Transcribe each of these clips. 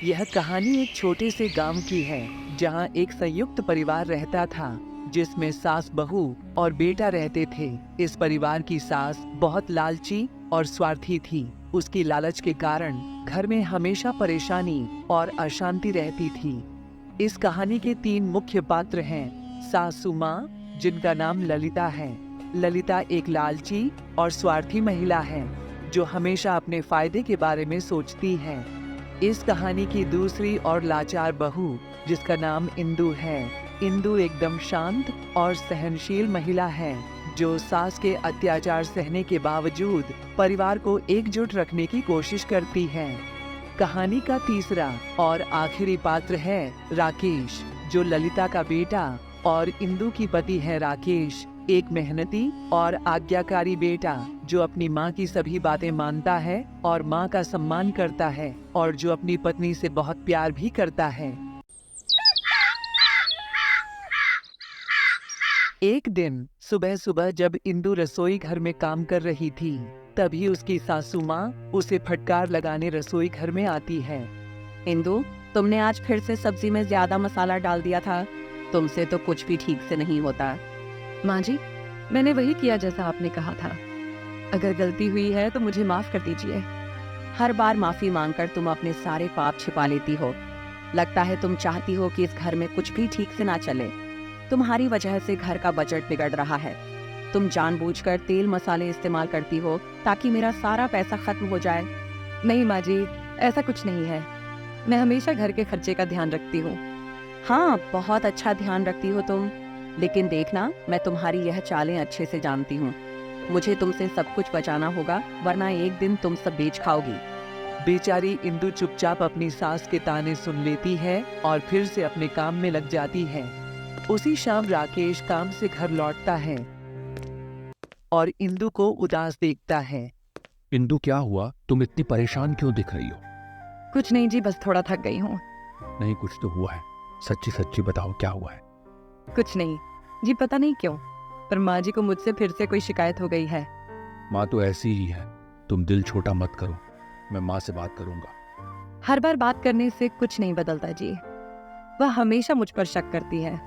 यह कहानी एक छोटे से गांव की है जहां एक संयुक्त परिवार रहता था जिसमें सास बहू और बेटा रहते थे। इस परिवार की सास बहुत लालची और स्वार्थी थी। उसकी लालच के कारण घर में हमेशा परेशानी और अशांति रहती थी। इस कहानी के 3 मुख्य पात्र हैं। सासू माँ, जिनका नाम ललिता है। ललिता एक लालची और स्वार्थी महिला है जो हमेशा अपने फायदे के बारे में सोचती है। इस कहानी की दूसरी और लाचार बहू, जिसका नाम इंदु है। इंदु एकदम शांत और सहनशील महिला है जो सास के अत्याचार सहने के बावजूद परिवार को एकजुट रखने की कोशिश करती है। कहानी का तीसरा और आखिरी पात्र है राकेश, जो ललिता का बेटा और इंदु की पति है। राकेश एक मेहनती और आज्ञाकारी बेटा जो अपनी माँ की सभी बातें मानता है और माँ का सम्मान करता है और जो अपनी पत्नी से बहुत प्यार भी करता है। एक दिन सुबह सुबह जब इंदु रसोई घर में काम कर रही थी, तभी उसकी सासू माँ उसे फटकार लगाने रसोई घर में आती है। इंदु, तुमने आज फिर से सब्जी में ज्यादा मसाला डाल दिया था। तुमसे तो कुछ भी ठीक से नहीं होता। माँ जी, मैंने वही किया जैसा आपने कहा था। अगर गलती हुई है तो मुझे माफ कर दीजिए। हर बार माफी मांगकर तुम अपने सारे पाप छिपा लेती हो। लगता है तुम चाहती हो कि इस घर में कुछ भी ठीक से ना चले। तुम्हारी वजह से घर का बजट बिगड़ रहा है। तुम जानबूझकर तेल मसाले इस्तेमाल करती हो ताकि मेरा सारा पैसा खत्म हो जाए। नहीं माँ जी, ऐसा कुछ नहीं है। मैं हमेशा घर के खर्चे का ध्यान रखती हूँ। हाँ, बहुत अच्छा ध्यान रखती हो तुम, लेकिन देखना, मैं तुम्हारी यह चालें अच्छे से जानती हूँ। मुझे तुमसे सब कुछ बचाना होगा, वरना एक दिन तुम सब बेच खाओगी। बेचारी इंदु चुपचाप अपनी सास के ताने सुन लेती है और फिर से अपने काम में लग जाती है। उसी शाम राकेश काम से घर लौटता है और इंदु को उदास देखता है। इंदु, क्या हुआ? तुम इतनी परेशान क्यों दिख रही हो? कुछ नहीं जी, बस थोड़ा थक गई हूँ। नहीं, कुछ तो हुआ है। सच्ची सच्ची बताओ, क्या हुआ है? कुछ नहीं जी, पता नहीं क्यों, पर माँ जी को मुझसे फिर से कोई शिकायत हो गई है। माँ तो ऐसी ही है। तुम दिल छोटा मत करो, मैं माँ से बात करूंगा। हर बार बात करने से कुछ नहीं बदलता जी। वह हमेशा मुझ पर शक करती है,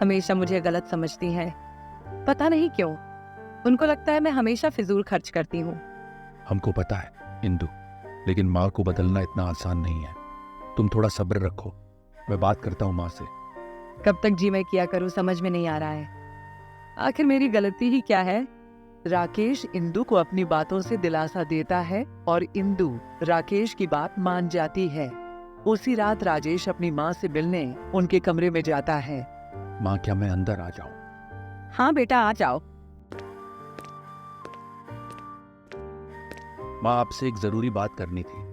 हमेशा मुझे गलत समझती है। पता नहीं क्यों, उनको लगता है मैं हमेशा फिजूल खर्च करती हूँ। हमको पता है इंदु, लेकिन माँ को बदलना इतना आसान नहीं है। तुम थोड़ा सब्र रखो, मैं बात करता हूँ माँ से। कब तक जी मैं किया करूँ, समझ में नहीं आ रहा है। आखिर मेरी गलती ही क्या है? राकेश इंदु को अपनी बातों से दिलासा देता है और इंदु राकेश की बात मान जाती है। उसी रात राजेश अपनी माँ से मिलने उनके कमरे में जाता है। माँ, क्या मैं अंदर आ जाऊं? हाँ बेटा, आ जाओ। माँ, आपसे एक जरूरी बात करनी थी।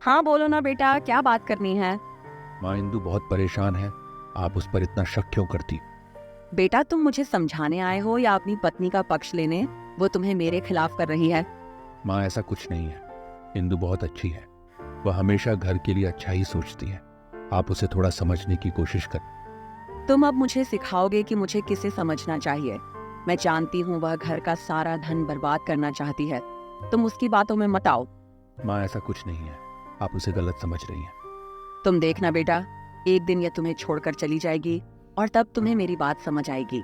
हाँ बोलो ना बेटा, क्या बात करनी है? माँ, इंदु बहुत परेशान है। आप उस पर इतना शक क्यों करती? बेटा, तुम मुझे समझाने आए हो या अपनी पत्नी का पक्ष लेने? वो तुम्हें मेरे खिलाफ कर रही है। माँ, ऐसा कुछ नहीं है। इंदु बहुत अच्छी है। वह हमेशा घर के लिए अच्छा ही सोचती है। आप उसे थोड़ा समझने की कोशिश कर। तुम अब मुझे सिखाओगे कि मुझे किसे समझना चाहिए। मैं जानती हूँ वह घर का सारा धन बर्बाद करना चाहती है। तुम उसकी बातों में मत आओ। माँ, ऐसा कुछ नहीं है। आप उसे गलत समझ रही हैं। तुम देखना बेटा, एक दिन यह तुम्हें छोड़कर चली जाएगी और तब तुम्हें मेरी बात समझ आएगी।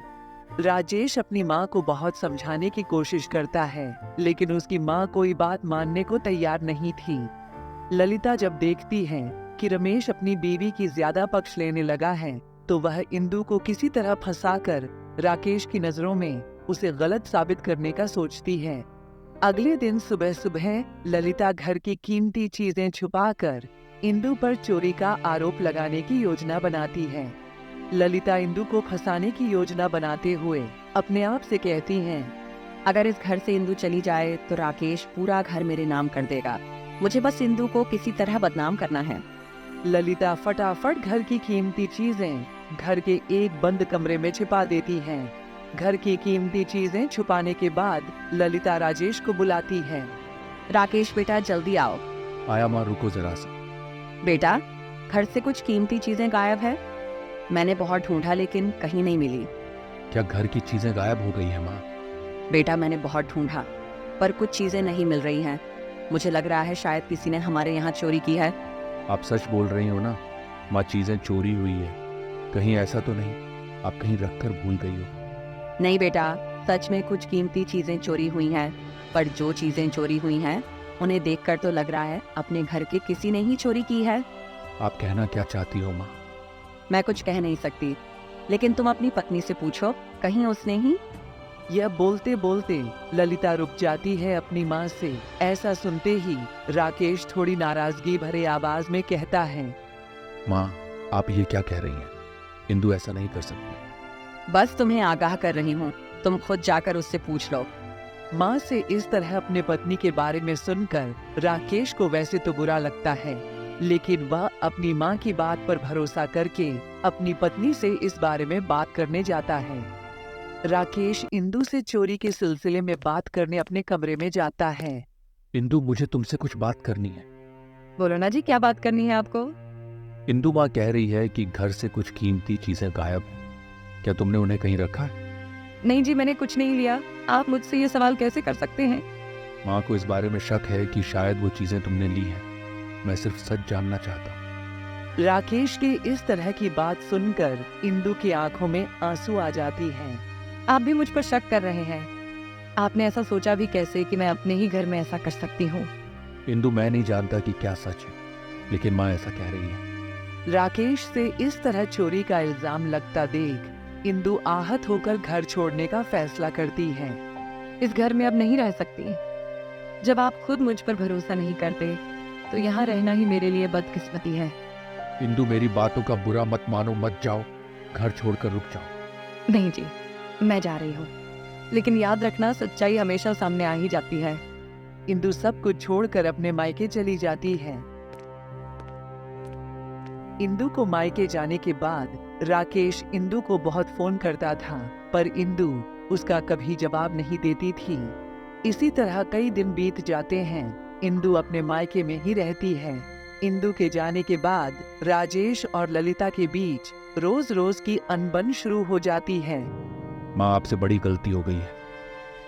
राजेश अपनी माँ को बहुत समझाने की कोशिश करता है, लेकिन उसकी माँ कोई बात मानने को तैयार नहीं थी। ललिता जब देखती है कि रमेश अपनी बीवी की ज्यादा पक्ष लेने लगा है, तो वह इंदु को किसी तरह फंसाकर राकेश की नजरों में उसे गलत साबित करने का सोचती है। अगले दिन सुबह सुबह ललिता घर की कीमती चीजें छुपाकर इंदु पर चोरी का आरोप लगाने की योजना बनाती है। ललिता इंदु को फंसाने की योजना बनाते हुए अपने आप से कहती हैं, अगर इस घर से इंदु चली जाए तो राकेश पूरा घर मेरे नाम कर देगा। मुझे बस इंदु को किसी तरह बदनाम करना है। ललिता फटाफट घर की कीमती चीजें घर के एक बंद कमरे में छिपा देती हैं। घर की कीमती चीजें छुपाने के बाद ललिता राजेश को बुलाती है। राकेश बेटा, जल्दी आओ। आया माँ, रुको जरा सा। बेटा, घर से कुछ कीमती चीजें गायब है। मैंने बहुत ढूंढा लेकिन कहीं नहीं मिली। क्या घर की चीजें गायब हो गई हैं माँ? बेटा, मैंने बहुत ढूंढा पर कुछ चीजें नहीं मिल रही हैं। मुझे लग रहा है शायद किसी ने हमारे यहाँ चोरी की है। आप सच बोल रही हो ना? माँ, चीज़ें चोरी हुई है, कहीं ऐसा तो नहीं आप कहीं रख कर भूल गई हो? नहीं बेटा, सच में कुछ कीमती चीजें चोरी हुई हैं, पर जो चीजें चोरी हुई हैं उन्हें देखकर तो लग रहा है अपने घर के किसी ने ही चोरी की है। आप कहना क्या चाहती हो माँ? मैं कुछ कह नहीं सकती, लेकिन तुम अपनी पत्नी से पूछो, कहीं उसने ही। यह बोलते बोलते ललिता रुक जाती है अपनी माँ से। ऐसा सुनते ही राकेश थोड़ी नाराजगी भरे आवाज में कहता है, माँ, आप ये क्या कह रही हैं? इंदु ऐसा नहीं कर सकती। बस तुम्हें आगाह कर रही हूँ, तुम खुद जाकर उससे पूछ लो। माँ से इस तरह अपने पत्नी के बारे में सुनकर राकेश को वैसे तो बुरा लगता है, लेकिन वह अपनी माँ की बात पर भरोसा करके अपनी पत्नी से इस बारे में बात करने जाता है। राकेश इंदु से चोरी के सिलसिले में बात करने अपने कमरे में जाता है। इंदु, मुझे तुमसे कुछ बात करनी है। बोलो ना जी, क्या बात करनी है आपको? इंदु माँ कह रही है कि घर से कुछ कीमती चीजें गायब हैं। क्या तुमने उन्हें कहीं रखा है? नहीं जी, मैंने कुछ नहीं लिया। आप मुझसे ये सवाल कैसे कर सकते हैं? माँ को इस बारे में शक है कि शायद वो चीजें तुमने ली हैं। मैं सिर्फ सच जानना चाहता हूँ। राकेश के इस तरह की बात सुनकर इंदु की आंखों में आंसू आ जाती हैं। आप भी मुझ पर शक कर रहे हैं। आपने ऐसा सोचा भी कैसे कि मैं अपने ही घर में ऐसा कर सकती हूँ? इंदु, मैं नहीं जानता कि क्या सच है, लेकिन माँ ऐसा कह रही है। राकेश से इस तरह चोरी का इल्जाम लगता देख इंदु आहत होकर घर छोड़ने का फैसला करती है। इस घर में अब नहीं रह सकती। जब आप खुद मुझ पर भरोसा नहीं करते तो यहाँ रहना ही मेरे लिए बदकिस्मती है। इंदु, मेरी बातों का बुरा मत मानो, मत जाओ, घर छोड़कर रुक जाओ। नहीं जी, मैं जा रही हूँ, लेकिन याद रखना सच्चाई हमेशा सामने आ ही जाती है। इंदु सब कुछ छोड़कर अपने मायके चली जाती है। इंदु को मायके जाने के बाद राकेश इंदु को बहुत फोन करता था, पर इंदु उसका कभी जवाब नहीं देती थी। इसी तरह कई दिन बीत जाते हैं। इंदु अपने मायके में ही रहती है। इंदु के जाने के बाद राजेश और ललिता के बीच रोज रोज की अनबन शुरू हो जाती है। माँ, आपसे बड़ी गलती हो गई है।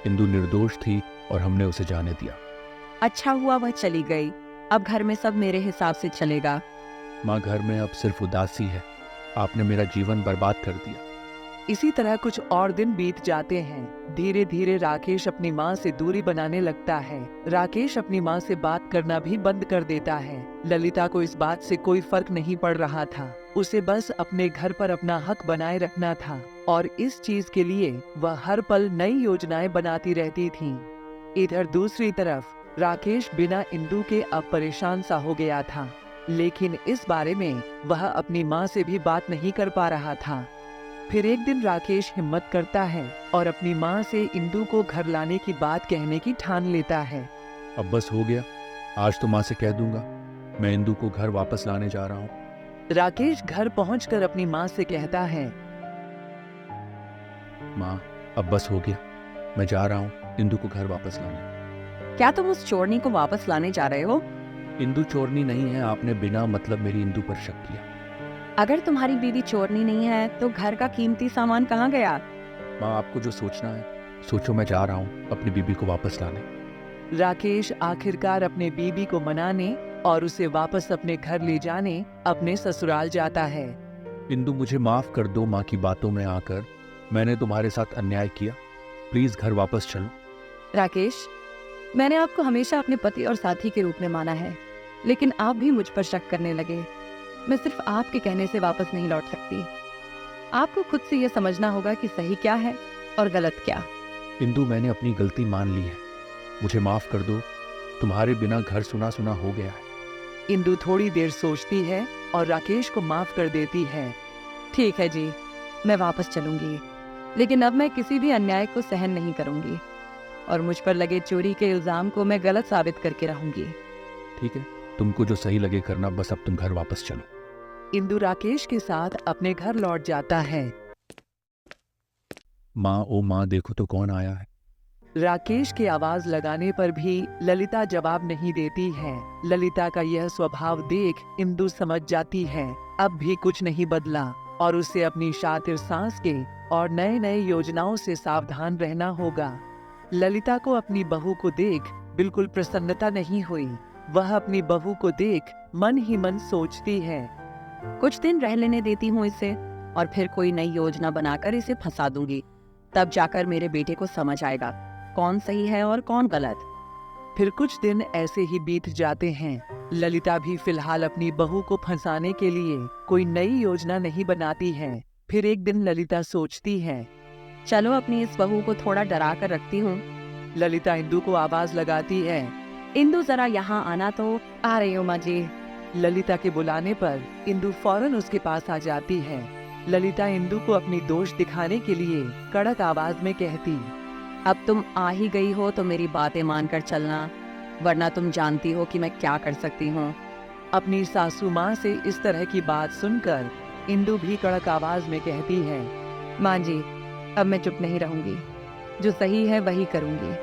इंदु निर्दोष थी और हमने उसे जाने दिया। अच्छा हुआ वह चली गई, अब घर में सब मेरे हिसाब से चलेगा। माँ, घर में अब सिर्फ उदासी है। आपने मेरा जीवन बर्बाद कर दिया। इसी तरह कुछ और दिन बीत जाते हैं। धीरे धीरे राकेश अपनी माँ से दूरी बनाने लगता है। राकेश अपनी माँ से बात करना भी बंद कर देता है। ललिता को इस बात से कोई फर्क नहीं पड़ रहा था। उसे बस अपने घर पर अपना हक बनाए रखना था और इस चीज के लिए वह हर पल नई योजनाएं बनाती रहती थी। इधर दूसरी तरफ राकेश बिना इंदु के अब परेशान सा हो गया था, लेकिन इस बारे में वह अपनी माँ से भी बात नहीं कर पा रहा था। फिर एक दिन राकेश हिम्मत करता है और अपनी माँ से इंदु को घर लाने की बात कहने की ठान लेता है। अब बस हो गया, आज तो माँ से कह दूंगा मैं इंदु को घर वापस लाने जा रहा हूँ। राकेश घर पहुंचकर अपनी माँ से कहता है, माँ, अब बस हो गया, मैं जा रहा हूँ इंदु को घर वापस लाने। क्या तुम उस चोरनी को वापस लाने जा रहे हो? इंदु चोरनी नहीं है, आपने बिना मतलब मेरी इंदु पर शक किया। अगर तुम्हारी बीवी चोरनी नहीं है तो घर का कीमती सामान कहाँ गया? माँ, आपको जो सोचना है सोचो, मैं जा रहा हूँ अपनी बीबी को वापस लाने। राकेश आखिरकार अपने बीबी को मनाने और उसे वापस अपने घर ले जाने अपने ससुराल जाता है। इंदु, मुझे माफ कर दो, माँ की बातों में आकर मैंने तुम्हारे साथ अन्याय किया। प्लीज घर वापस चलो। राकेश, मैंने आपको हमेशा अपने पति और साथी के रूप में माना है, लेकिन आप भी मुझ पर शक करने लगे। मैं सिर्फ आपके कहने से वापस नहीं लौट सकती। आपको खुद से यह समझना होगा कि सही क्या है और गलत क्या। इंदु, मैंने अपनी गलती मान ली है, मुझे माफ कर दो। तुम्हारे बिना घर सुना सुना हो गया है। इंदु थोड़ी देर सोचती है और राकेश को माफ कर देती है। ठीक है जी, मैं वापस चलूंगी, लेकिन अब मैं किसी भी अन्याय को सहन नहीं करूंगी और मुझ पर लगे चोरी के इल्जाम को मैं गलत साबित करके रहूंगी। ठीक है, तुमको जो सही लगे करना, बस अब तुम घर वापस चलो। इंदु राकेश के साथ अपने घर लौट जाता है। माँ, ओ माँ, देखो तो कौन आया है। राकेश की आवाज लगाने पर भी ललिता जवाब नहीं देती है। ललिता का यह स्वभाव देख इंदु समझ जाती है अब भी कुछ नहीं बदला और उसे अपनी शातिर सांस के और नए नए योजनाओं से सावधान रहना होगा। ललिता को अपनी बहू को देख बिल्कुल प्रसन्नता नहीं हुई। वह अपनी बहू को देख मन ही मन सोचती है, कुछ दिन रह लेने देती हूँ इसे और फिर कोई नई योजना बनाकर इसे फंसा दूंगी। तब जाकर मेरे बेटे को समझ आएगा कौन सही है और कौन गलत। फिर कुछ दिन ऐसे ही बीत जाते हैं। ललिता भी फिलहाल अपनी बहू को फंसाने के लिए कोई नई योजना नहीं बनाती है। फिर एक दिन ललिता सोचती है, चलो अपनी इस बहू को थोड़ा डरा कर रखती हूँ। ललिता इंदु को आवाज लगाती है। इंदु जरा यहाँ आना तो। आ रही हूँ माँ जी। ललिता के बुलाने पर इंदु फौरन उसके पास आ जाती है। ललिता इंदु को अपनी दोष दिखाने के लिए कड़क आवाज में कहती, अब तुम आ ही गई हो तो मेरी बातें मानकर चलना, वरना तुम जानती हो कि मैं क्या कर सकती हूँ। अपनी सासू माँ से इस तरह की बात सुनकर इंदु भी कड़क आवाज में कहती है, माँ जी, अब मैं चुप नहीं रहूंगी। जो सही है वही करूंगी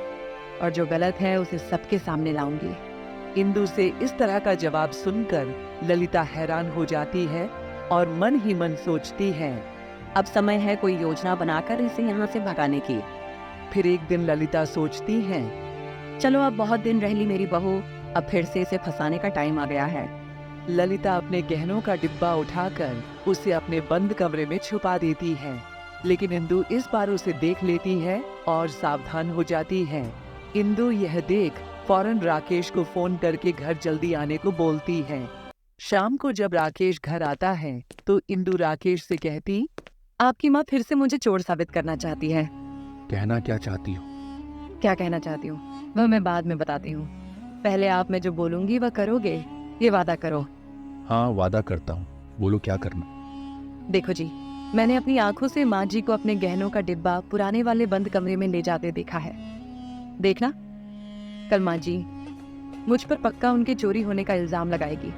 और जो गलत है उसे सबके सामने लाऊंगी। इंदु से इस तरह का जवाब सुनकर ललिता हैरान हो जाती है और मन ही मन सोचती है, अब समय है कोई योजना बनाकर इसे यहाँ से भगाने की। फिर एक दिन ललिता सोचती है, चलो अब बहुत दिन रह ली मेरी बहू, अब फिर से इसे फंसाने का टाइम आ गया है। ललिता अपने गहनों का डिब्बा उठाकर उसे अपने बंद कमरे में छुपा देती है। लेकिन इंदु इस बार उसे देख लेती है और सावधान हो जाती है। इंदु यह देख फौरन राकेश को फोन करके घर जल्दी आने को बोलती है। शाम को जब राकेश घर आता है तो इंदु राकेश से कहती, आपकी माँ फिर से मुझे चोर साबित करना चाहती है। कहना क्या चाहती हो? क्या कहना चाहती हूँ वह मैं बाद में बताती हूँ। पहले आप मैं जो बोलूंगी वह करोगे, ये वादा करो। हाँ, वादा करता हूँ। बोलो क्या करना। देखो जी, मैंने अपनी आंखों से माँ जी को अपने गहनों का डिब्बा पुराने वाले बंद कमरे में ले जाते देखा है। देखना, कल माँ जी मुझ पर पक्का उनके चोरी होने का इल्जाम लगाएगी।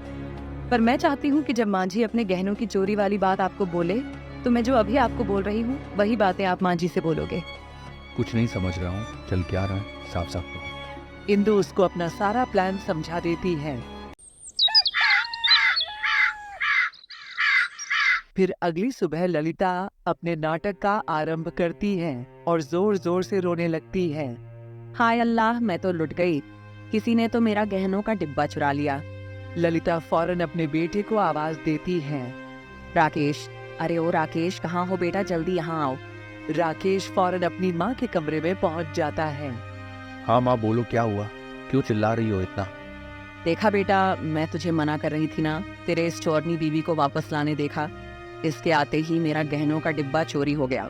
पर मैं चाहती हूँ कि जब माँ जी अपने गहनों की चोरी वाली बात आपको बोले तो मैं जो अभी आपको बोल रही हूँ वही बातें आप माँ जी से बोलोगे। कुछ नहीं समझ रहा हूँ, चल क्या रहा है, साफ साफ कहो। इंदु उसको अपना सारा प्लान समझा देती है। फिर अगली सुबह ललिता अपने नाटक का आरंभ करती है और जोर जोर से रोने लगती है। हाय अल्लाह, मैं तो लुट गई, किसी ने तो मेरा गहनों का डिब्बा चुरा लिया। ललिता फौरन अपने बेटे को आवाज देती है, राकेश, अरे ओ राकेश, कहाँ हो बेटा, जल्दी यहाँ आओ। राकेश फौरन अपनी माँ के कमरे में पहुँच जाता है। हाँ माँ, बोलो क्या हुआ, क्यों चिल्ला रही हो इतना? देखा बेटा, मैं तुझे मना कर रही थी ना, तेरे इस चोरनी बीवी को वापस लाने देखा, इसके आते ही मेरा गहनों का डिब्बा चोरी हो गया।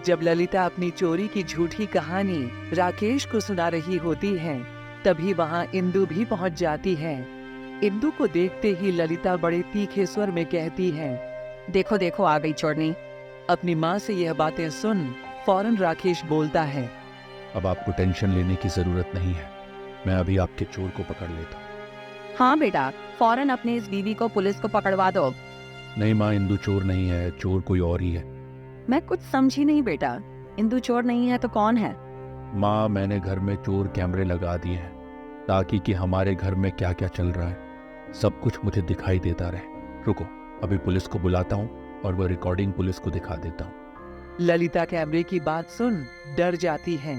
जब ललिता अपनी चोरी की झूठी कहानी राकेश को सुना रही होती है तभी वहाँ इंदु भी पहुँच जाती है। इंदु को देखते ही ललिता बड़े तीखे स्वर में कहती है, देखो देखो आ गई चोरनी। अपनी माँ से यह बातें सुन फौरन राकेश बोलता है, अब आपको टेंशन लेने की जरूरत नहीं है, मैं अभी आपके चोर को पकड़ लेता हूँ। हाँ बेटा, फौरन अपने इस बीवी को पुलिस को पकड़वा दो। नहीं माँ, इंदु चोर नहीं है, चोर कोई और ही है। मैं कुछ समझी नहीं बेटा, इंदु चोर नहीं है तो कौन है? माँ, मैंने घर में चोर कैमरे लगा दिए हैं ताकि कि हमारे घर में क्या क्या चल रहा है सब कुछ मुझे दिखाई देता रहे। रुको, अभी पुलिस को बुलाता हूँ और वो रिकॉर्डिंग पुलिस को दिखा देता हूँ। ललिता कैमरे की बात सुन डर जाती है।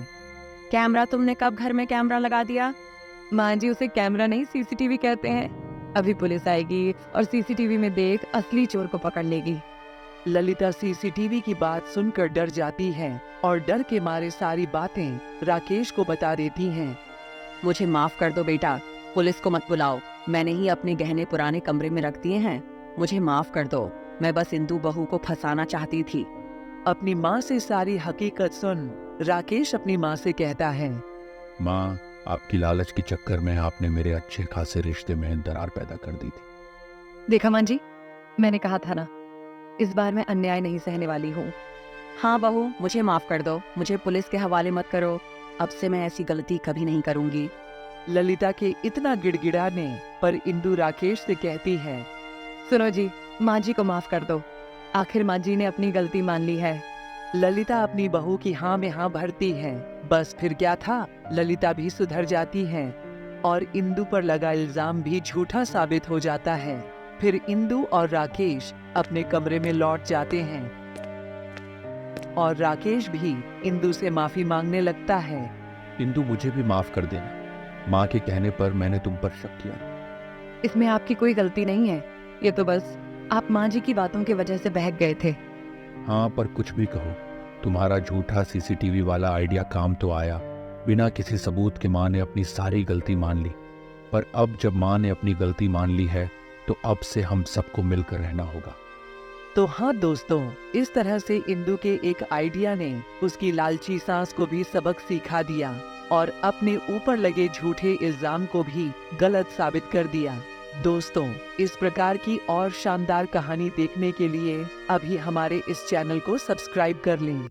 कैमरा? तुमने कब घर में कैमरा लगा दिया? माँ जी, उसे कैमरा नहीं सीसीटीवी कहते हैं। अभी पुलिस आएगी और सीसीटीवी में देख असली चोर को पकड़ लेगी। ललिता सीसीटीवी की बात सुनकर डर जाती है और डर के मारे सारी बातें राकेश को बता देती हैं। मुझे माफ कर दो बेटा, पुलिस को मत बुलाओ, मैंने ही अपने गहने पुराने कमरे में रख दिए हैं, मुझे माफ कर दो, मैं बस इंदु बहू को फंसाना चाहती थी। अपनी माँ से सारी हकीकत सुन राकेश अपनी माँ से कहता है, माँ, आपकी लालच के चक्कर में आपने मेरे अच्छे खासे रिश्ते में दरार पैदा कर दी थी। देखा माँ जी, मैंने कहा था ना, इस बार मैं अन्याय नहीं सहने वाली हूँ। हाँ बहू, मुझे माफ कर दो, मुझे पुलिस के हवाले मत करो, अब से मैं ऐसी गलती कभी नहीं करूंगी। ललिता के इतना गिड़गिड़ाने पर इंदु राकेश से कहती है, सुनो जी, माँ जी को माफ कर दो, आखिर माँ जी ने अपनी गलती मान ली है। ललिता अपनी बहू की हाँ में हाँ भरती है। बस फिर क्या था, ललिता भी सुधर जाती है और इंदु पर लगा इल्जाम भी झूठा साबित हो जाता है। फिर इंदु और राकेश अपने कमरे में लौट जाते हैं और राकेश भी इंदु से माफी मांगने लगता है। इंदु, मुझे भी माफ कर देना, माँ के कहने पर मैंने तुम पर शक किया। इसमें आपकी कोई गलती नहीं है, ये तो बस आप माँ जी की बातों की वजह से बहक गए थे। हाँ, पर कुछ भी कहो, तुम्हारा झूठा सीसीटीवी वाला आइडिया काम तो आया। बिना किसी सबूत के माँ ने अपनी सारी गलती मान ली। पर अब जब माँ ने अपनी गलती मान ली है तो अब से हम सबको मिलकर रहना होगा। तो हाँ दोस्तों, इस तरह से इंदु के एक आइडिया ने उसकी लालची सास को भी सबक सिखा दिया और अपने ऊपर लगे झूठे इल्जाम को भी गलत साबित कर दिया। दोस्तों, इस प्रकार की और शानदार कहानी देखने के लिए अभी हमारे इस चैनल को सब्सक्राइब कर लें।